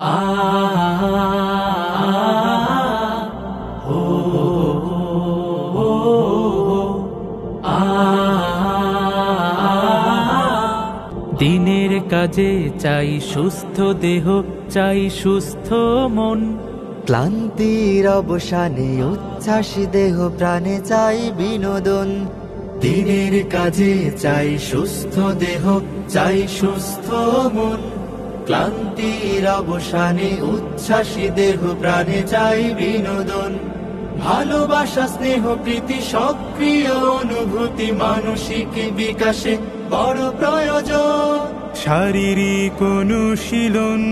আ হো আ দিনের কাজে চাই সুস্থ দেহ, চাই সুস্থ মন। ক্লান্তির অবসানে উচ্ছ্বাস দেহ প্রাণে চাই বিনোদন। দিনের কাজে চাই সুস্থ দেহ, চাই সুস্থ মন। ক্লান্তির অবসানে উচ্ছ্বাসী দেহ প্রাণে চাই বিনোদন। ভালোবাসা স্নেহ প্রীতি সক্রিয় অনুভূতি মানসিক বিকাশে বড় প্রয়োজন। শারীরিক অনুশীলন,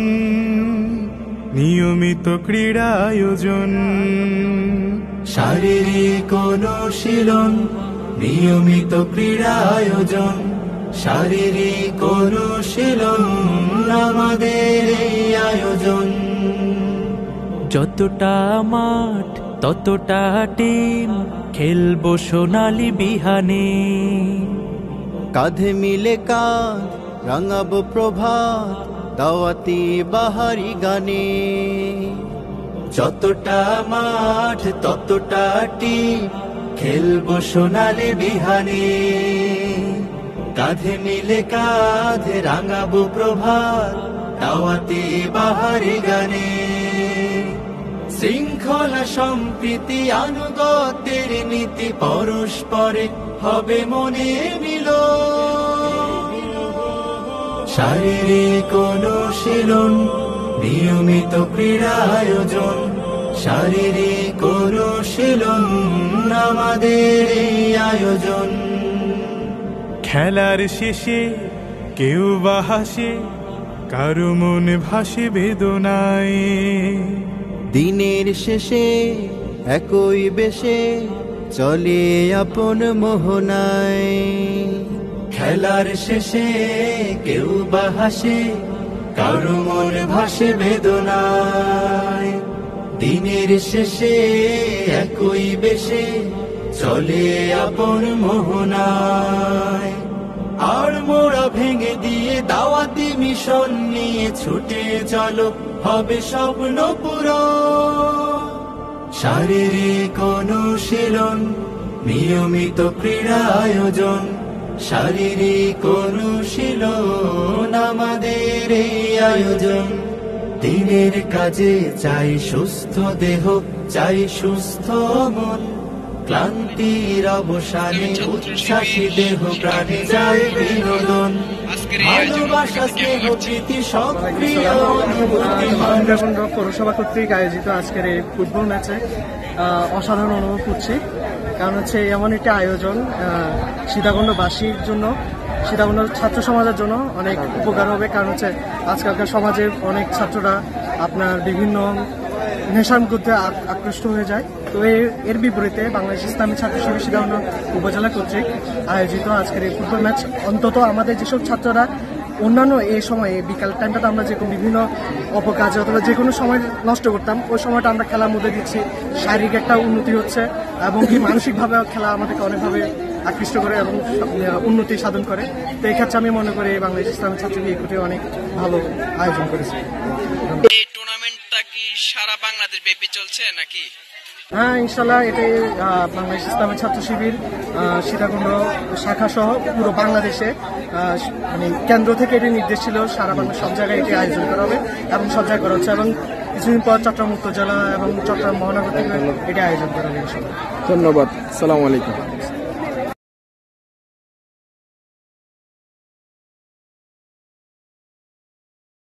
নিয়মিত ক্রীড়া আয়োজন। শারীরিক অনুশীলন, নিয়মিত ক্রীড়া আয়োজন। শারীরিক অনুশীলন আমাদের এই আয়োজন। যতটা মাঠ ততটা টিম, খেলবো সোনালি বিহানে। কাঁধে মিলে কাঁধ রাঙাবো প্রভাত, দাওয়াতি বাহারি গানে। যতটা মাঠ ততটা টিম, খেলবো সোনালি বিহানে। কাঁধে মিলে কাঁধ রাঙাবো প্রভাত, দাওয়াতি বাহারি গানে। শৃঙ্খলা সম্প্রীতি আনুগত্যের নীতি পরস্পরে হবে মনে মিল। শারীরিক অনুশীলন, নিয়মিত ক্রীড়া আয়োজন। শারীরিক অনুশীলন আমাদের এই আয়োজন। খেলার শেষে কেউ বা হাসে, কারো মনে ভাসে বেদনায়। দিনের শেষে একই বেশে চলে আপন মোহনায়। খেলার শেষে কেউ বা হাসে, কারো মন ভাসে বেদনায়। দিনের শেষে একই বেশে চলে আপন মোহনায়। আর মোড়া ভেঙে দিয়ে দাওয়াতি মিশন নিয়ে ছুটে চলো, হবে স্বপ্ন পূরণ। শারীরিক অনুশীলন, নিয়মিত ক্রীড়া আয়োজন। শারীরিক অনুশীলন আমাদের এই আয়োজন। দিনের কাজে চাই সুস্থ দেহ, চাই সুস্থ মন। ক্লান্তির অবসানে উচ্ছ্বাসী দেহ প্রাণে চাই বিনোদন। ভালোবাসা স্নেহ প্রীতি সক্রিয় অনুভূতি মানুষ। পৌরসভা কর্তৃক আয়োজিত আজকের এই ফুটবল ম্যাচে অসাধারণ অনুভব করছি। কারণ হচ্ছে এমন একটি আয়োজন সীতাকুণ্ডবাসীর জন্য, সীতাকুণ্ড ছাত্র সমাজের জন্য অনেক উপকার হবে। কারণ হচ্ছে আজকালকার সমাজের অনেক ছাত্ররা আপনার বিভিন্ন নেশার মধ্যে আকৃষ্ট হয়ে যায়। তো এর বিপরীতে বাংলাদেশ ইসলামী ছাত্র শিবির সীতাকুণ্ড উপজেলা কর্তৃক আয়োজিত আজকের এই ফুটবল ম্যাচ অন্তত আমাদের যেসব ছাত্ররা অন্যান্য এই সময়ে বিকাল টাইমটাতে আমরা যে বিভিন্ন অপকাজে অথবা যে কোনো সময় নষ্ট করতাম, ওই সময়টা আমরা খেলার মধ্যে দিচ্ছি। শারীরিক একটা উন্নতি হচ্ছে এবং কি মানসিকভাবে খেলা আমাদেরকে অনেকভাবে আকৃষ্ট করে এবং উন্নতি সাধন করে। তো এই ক্ষেত্রে আমি মনে করি বাংলাদেশ ইসলামী ছাত্র শিবির অনেক ভালো আয়োজন করেছে। এই টুর্নামেন্টটা কি সারা বাংলাদেশ ব্যাপী চলছে নাকি? হ্যাঁ, ইনশাল্লাহ এটাই বাংলাদেশ ইসলামী ছাত্র শিবির সীতাকুণ্ড শাখা সহ পুরো বাংলাদেশে মানে কেন্দ্র থেকে এটি নির্দেশ ছিল সারা বাংলা সব জায়গায় এটি আয়োজন করা হবে এবং সব জায়গায় করা হচ্ছে। এবং কিছুদিন পর চট্টগ্রাম উত্তর জেলা এবং চট্টগ্রাম মহানগর থেকে এটি আয়োজন করা হবে ইনশাল্লাহ। ধন্যবাদ। আসসালামু আলাইকুম।